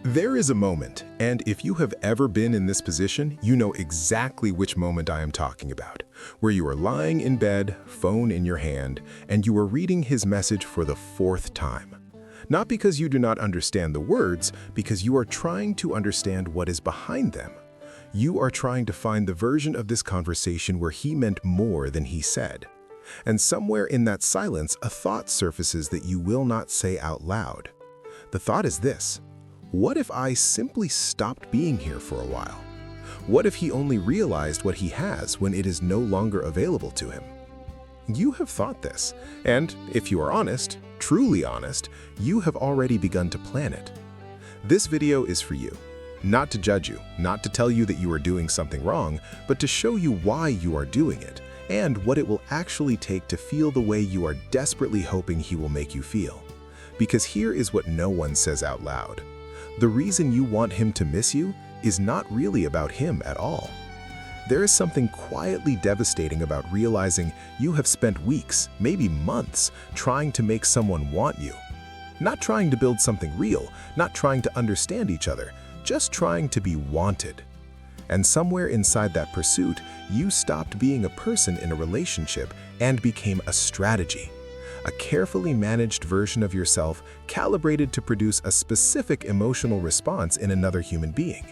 There is a moment, and if you have ever been in this position, you know exactly which moment I am talking about, where you are lying in bed, phone in your hand, and you are reading his message for the fourth time. Not because you do not understand the words, because you are trying to understand what is behind them. You are trying to find the version of this conversation where he meant more than he said. And somewhere in that silence, a thought surfaces that you will not say out loud. The thought is this: what if I simply stopped being here for a while? What if he only realized what he has when it is no longer available to him? You have thought this, and if you are honest, truly honest, you have already begun to plan it. This video is for you. Not to judge you, not to tell you that you are doing something wrong, but to show you why you are doing it, and what it will actually take to feel the way you are desperately hoping he will make you feel. Because here is what no one says out loud. The reason you want him to miss you is not really about him at all. There is something quietly devastating about realizing you have spent weeks, maybe months, trying to make someone want you. Not trying to build something real, not trying to understand each other, just trying to be wanted. And somewhere inside that pursuit, you stopped being a person in a relationship and became a strategy. A carefully managed version of yourself calibrated to produce a specific emotional response in another human being.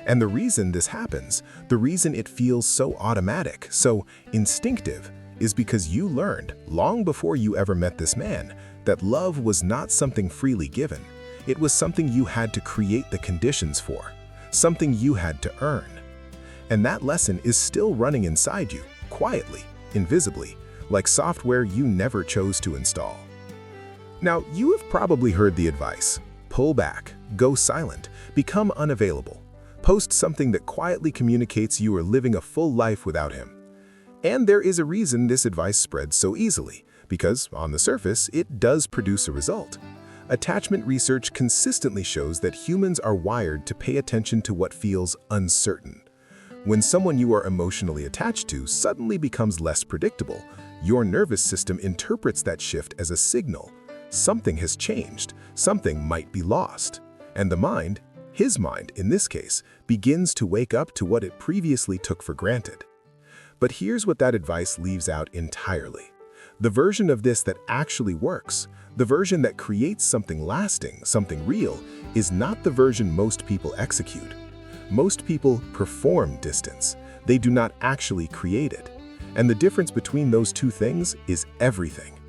And the reason this happens, the reason it feels so automatic, so instinctive, is because you learned, long before you ever met this man, that love was not something freely given. It was something you had to create the conditions for, something you had to earn. And that lesson is still running inside you, quietly, invisibly, like software you never chose to install. Now, you have probably heard the advice: pull back, go silent, become unavailable, post something that quietly communicates you are living a full life without him. And there is a reason this advice spreads so easily, because on the surface, it does produce a result. Attachment research consistently shows that humans are wired to pay attention to what feels uncertain. When someone you are emotionally attached to suddenly becomes less predictable, your nervous system interprets that shift as a signal. Something has changed, something might be lost. And the mind, his mind in this case, begins to wake up to what it previously took for granted. But here's what that advice leaves out entirely. The version of this that actually works, the version that creates something lasting, something real, is not the version most people execute. Most people perform distance. They do not actually create it. And the difference between those two things is everything.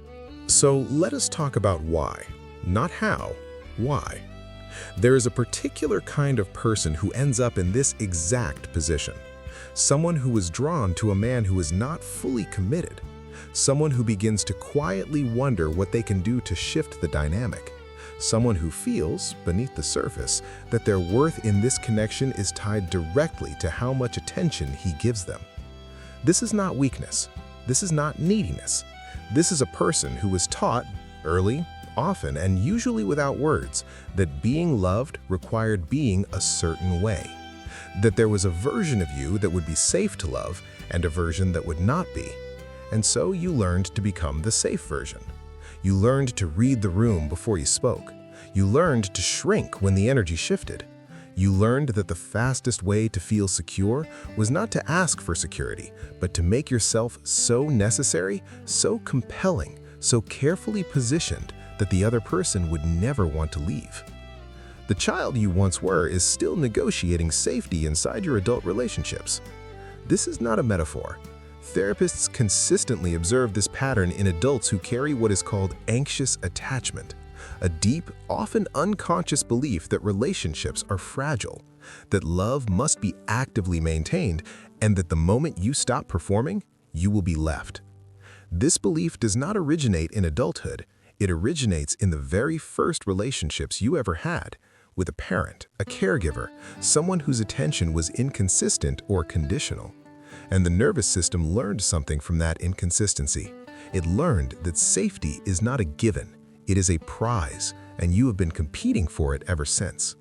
So let us talk about why. Not how, why. There is a particular kind of person who ends up in this exact position. Someone who is drawn to a man who is not fully committed. Someone who begins to quietly wonder what they can do to shift the dynamic. Someone who feels, beneath the surface, that their worth in this connection is tied directly to how much attention he gives them. This is not weakness. This is not neediness. This is a person who was taught, early, often, and usually without words, that being loved required being a certain way. That there was a version of you that would be safe to love and a version that would not be. And so you learned to become the safe version. You learned to read the room before you spoke. You learned to shrink when the energy shifted. You learned that the fastest way to feel secure was not to ask for security, but to make yourself so necessary, so compelling, so carefully positioned that the other person would never want to leave. The child you once were is still negotiating safety inside your adult relationships. This is not a metaphor. Therapists consistently observe this pattern in adults who carry what is called anxious attachment. A deep, often unconscious belief that relationships are fragile, that love must be actively maintained, and that the moment you stop performing, you will be left. This belief does not originate in adulthood. It originates in the very first relationships you ever had, with a parent, a caregiver, someone whose attention was inconsistent or conditional. And the nervous system learned something from that inconsistency. It learned that safety is not a given. It is a prize, and you have been competing for it ever since.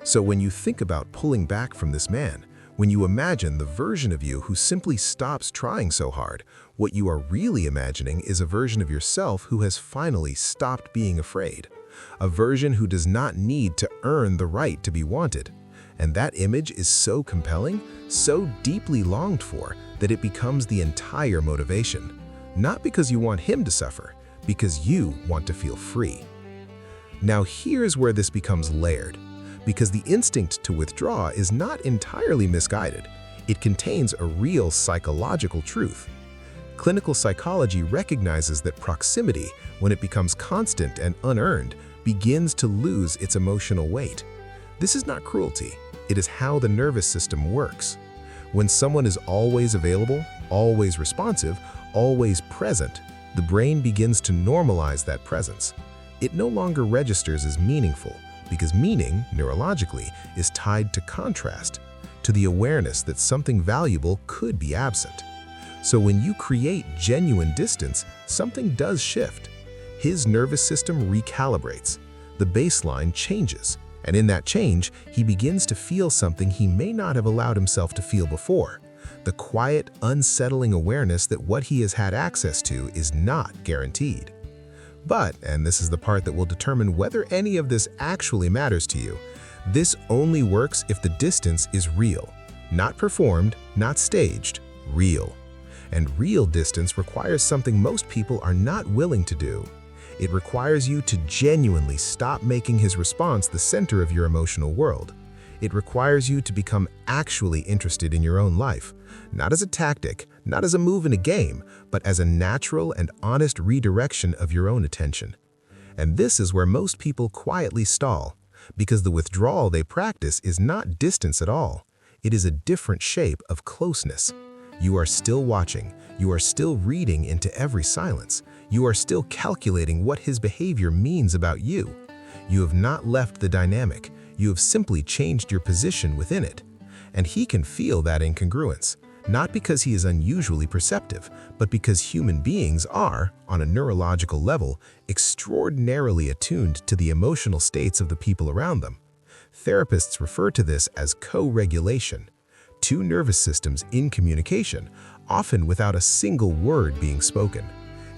So when you think about pulling back from this man, when you imagine the version of you who simply stops trying so hard, what you are really imagining is a version of yourself who has finally stopped being afraid, a version who does not need to earn the right to be wanted. And that image is so compelling, so deeply longed for, that it becomes the entire motivation. Not because you want him to suffer, because you want to feel free. Now here's where this becomes layered, because the instinct to withdraw is not entirely misguided. It contains a real psychological truth. Clinical psychology recognizes that proximity, when it becomes constant and unearned, begins to lose its emotional weight. This is not cruelty. It is how the nervous system works. When someone is always available, always responsive, always present, the brain begins to normalize that presence. It no longer registers as meaningful, because meaning, neurologically, is tied to contrast, to the awareness that something valuable could be absent. So when you create genuine distance, something does shift. His nervous system recalibrates. The baseline changes. And in that change, he begins to feel something he may not have allowed himself to feel before. The quiet, unsettling awareness that what he has had access to is not guaranteed. But, and this is the part that will determine whether any of this actually matters to you, this only works if the distance is real. Not performed, not staged, real. And real distance requires something most people are not willing to do. It requires you to genuinely stop making his response the center of your emotional world. It requires you to become actually interested in your own life, not as a tactic, not as a move in a game, but as a natural and honest redirection of your own attention. And this is where most people quietly stall, because the withdrawal they practice is not distance at all. It is a different shape of closeness. You are still watching, you are still reading into every silence. You are still calculating what his behavior means about you. You have not left the dynamic, you have simply changed your position within it. And he can feel that incongruence, not because he is unusually perceptive, but because human beings are, on a neurological level, extraordinarily attuned to the emotional states of the people around them. Therapists refer to this as co-regulation. Two nervous systems in communication, often without a single word being spoken.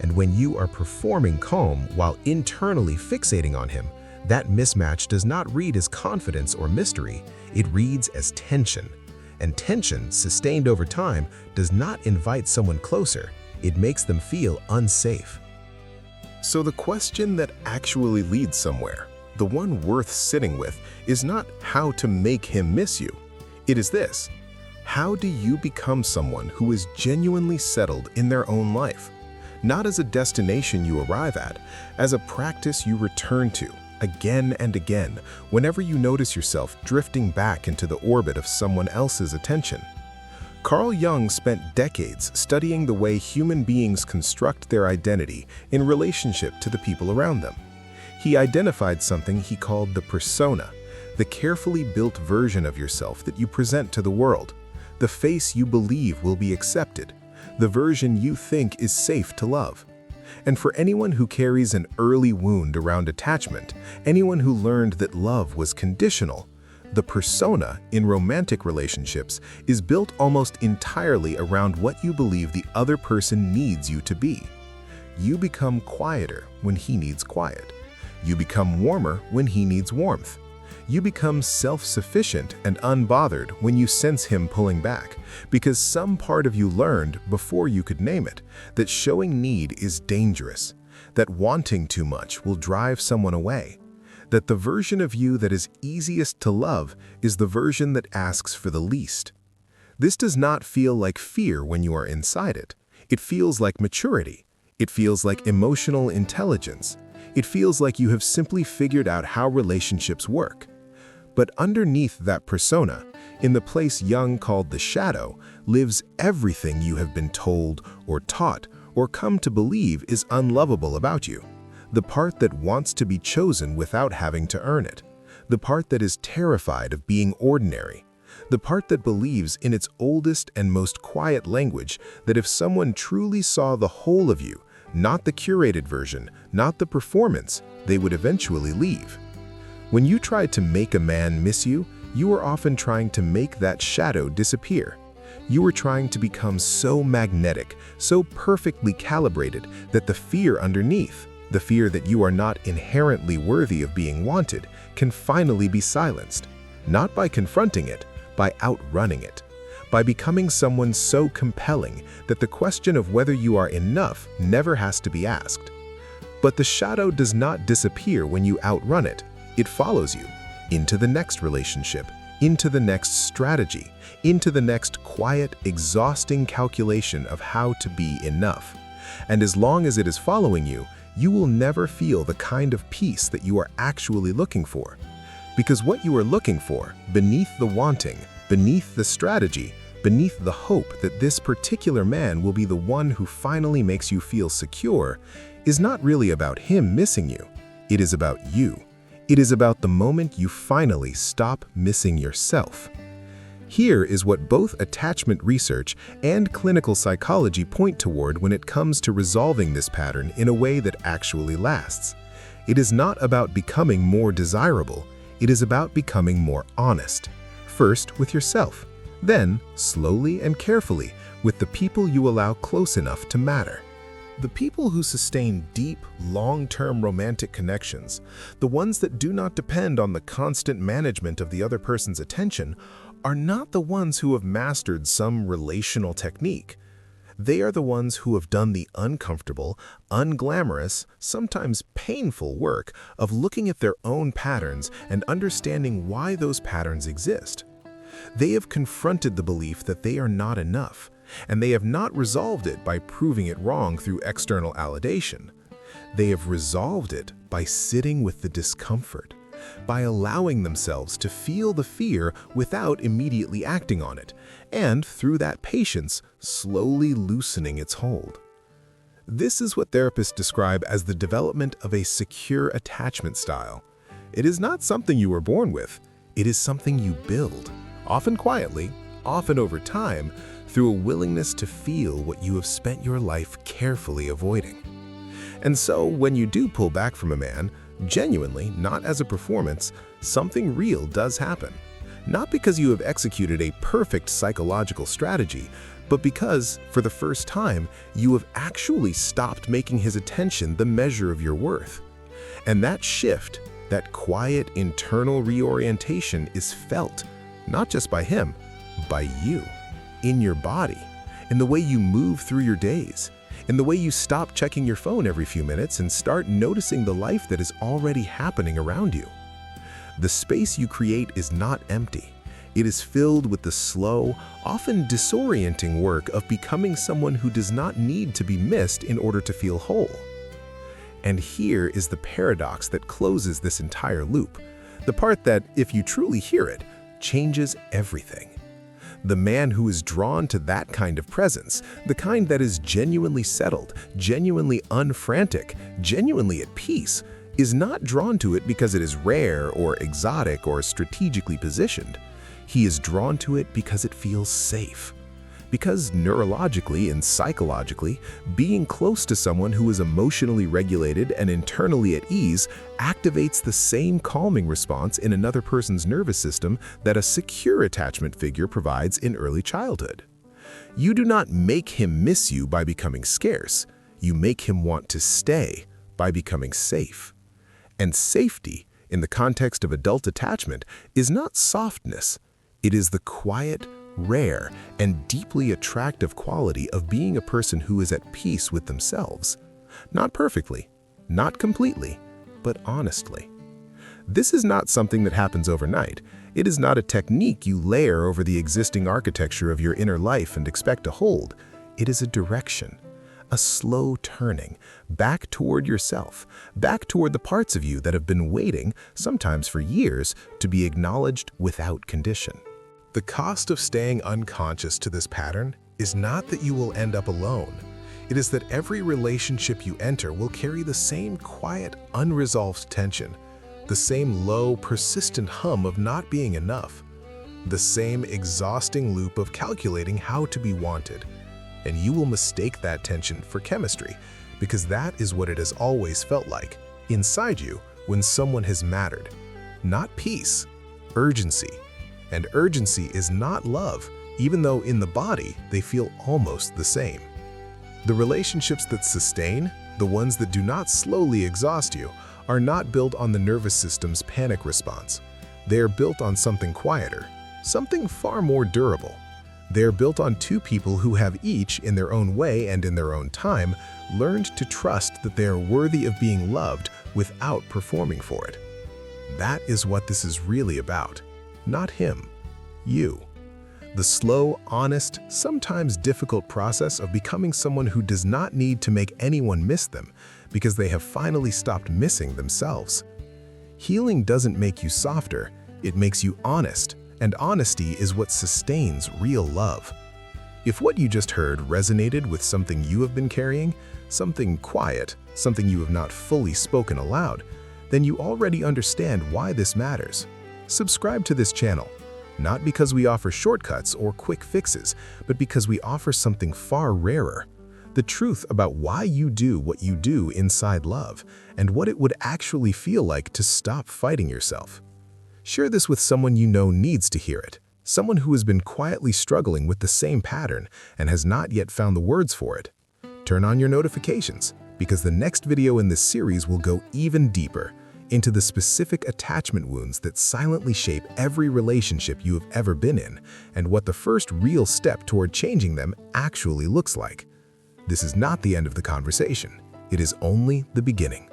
And when you are performing calm while internally fixating on him, that mismatch does not read as confidence or mystery, it reads as tension. And tension, sustained over time, does not invite someone closer, it makes them feel unsafe. So the question that actually leads somewhere, the one worth sitting with, is not how to make him miss you. It is this: how do you become someone who is genuinely settled in their own life? Not as a destination you arrive at, as a practice you return to, again and again, whenever you notice yourself drifting back into the orbit of someone else's attention. Carl Jung spent decades studying the way human beings construct their identity in relationship to the people around them. He identified something he called the persona, the carefully built version of yourself that you present to the world, the face you believe will be accepted, the version you think is safe to love. And for anyone who carries an early wound around attachment, anyone who learned that love was conditional, the persona in romantic relationships is built almost entirely around what you believe the other person needs you to be. You become quieter when he needs quiet. You become warmer when he needs warmth. You become self-sufficient and unbothered when you sense him pulling back, because some part of you learned, before you could name it, that showing need is dangerous, that wanting too much will drive someone away, that the version of you that is easiest to love is the version that asks for the least. This does not feel like fear when you are inside it. It feels like maturity. It feels like emotional intelligence. It feels like you have simply figured out how relationships work. But underneath that persona, in the place Jung called the shadow, lives everything you have been told or taught or come to believe is unlovable about you. The part that wants to be chosen without having to earn it. The part that is terrified of being ordinary. The part that believes in its oldest and most quiet language that if someone truly saw the whole of you, not the curated version, not the performance, they would eventually leave. When you try to make a man miss you, you are often trying to make that shadow disappear. You are trying to become so magnetic, so perfectly calibrated that the fear underneath, The fear that you are not inherently worthy of being wanted can finally be silenced, not by confronting it, by outrunning it, by becoming someone so compelling that the question of whether you are enough never has to be asked. But the shadow does not disappear when you outrun it. It follows you into the next relationship, into the next strategy, into the next quiet, exhausting calculation of how to be enough. And as long as it is following you, you will never feel the kind of peace that you are actually looking for. Because what you are looking for, beneath the wanting, beneath the strategy, beneath the hope that this particular man will be the one who finally makes you feel secure, is not really about him missing you. It is about you. It is about the moment you finally stop missing yourself. Here is what both attachment research and clinical psychology point toward when it comes to resolving this pattern in a way that actually lasts. It is not about becoming more desirable. It is about becoming more honest. First with yourself, then slowly and carefully with the people you allow close enough to matter. The people who sustain deep, long-term romantic connections, the ones that do not depend on the constant management of the other person's attention, are not the ones who have mastered some relational technique. They are the ones who have done the uncomfortable, unglamorous, sometimes painful work of looking at their own patterns and understanding why those patterns exist. They have confronted the belief that they are not enough, and they have not resolved it by proving it wrong through external validation. They have resolved it by sitting with the discomfort, by allowing themselves to feel the fear without immediately acting on it, and through that patience, slowly loosening its hold. This is what therapists describe as the development of a secure attachment style. It is not something you were born with. It is something you build, often quietly, often over time, through a willingness to feel what you have spent your life carefully avoiding. And so, when you do pull back from a man, genuinely, not as a performance, something real does happen. Not because you have executed a perfect psychological strategy, but because, for the first time, you have actually stopped making his attention the measure of your worth. And that shift, that quiet internal reorientation is felt, not just by him, by you. In your body, in the way you move through your days, in the way you stop checking your phone every few minutes and start noticing the life that is already happening around you. The space you create is not empty. It is filled with the slow, often disorienting work of becoming someone who does not need to be missed in order to feel whole. And here is the paradox that closes this entire loop, the part that, if you truly hear it, changes everything. The man who is drawn to that kind of presence, the kind that is genuinely settled, genuinely unfrantic, genuinely at peace, is not drawn to it because it is rare or exotic or strategically positioned. He is drawn to it because it feels safe. Because neurologically and psychologically, being close to someone who is emotionally regulated and internally at ease activates the same calming response in another person's nervous system that a secure attachment figure provides in early childhood. You do not make him miss you by becoming scarce. You make him want to stay by becoming safe. And safety, in the context of adult attachment, is not softness. It is the quiet, rare, and deeply attractive quality of being a person who is at peace with themselves. Not perfectly, not completely, but honestly. This is not something that happens overnight. It is not a technique you layer over the existing architecture of your inner life and expect to hold. It is a direction, a slow turning back toward yourself, back toward the parts of you that have been waiting, sometimes for years, to be acknowledged without condition. The cost of staying unconscious to this pattern is not that you will end up alone. It is that every relationship you enter will carry the same quiet, unresolved tension, the same low, persistent hum of not being enough, the same exhausting loop of calculating how to be wanted. And you will mistake that tension for chemistry, because that is what it has always felt like, inside you, when someone has mattered. Not peace, urgency. And urgency is not love, even though in the body they feel almost the same. The relationships that sustain, the ones that do not slowly exhaust you, are not built on the nervous system's panic response. They are built on something quieter, something far more durable. They are built on two people who have each, in their own way and in their own time, learned to trust that they are worthy of being loved without performing for it. That is what this is really about. Not him, you. The slow, honest, sometimes difficult process of becoming someone who does not need to make anyone miss them because they have finally stopped missing themselves. Healing doesn't make you softer, it makes you honest, and honesty is what sustains real love. If what you just heard resonated with something you have been carrying, something quiet, something you have not fully spoken aloud, then you already understand why this matters. Subscribe to this channel, not because we offer shortcuts or quick fixes, but because we offer something far rarer: the truth about why you do what you do inside love, and what it would actually feel like to stop fighting yourself. Share this with someone you know needs to hear it, someone who has been quietly struggling with the same pattern and has not yet found the words for it. Turn on your notifications, because the next video in this series will go even deeper into the specific attachment wounds that silently shape every relationship you have ever been in, and what the first real step toward changing them actually looks like. This is not the end of the conversation. It is only the beginning.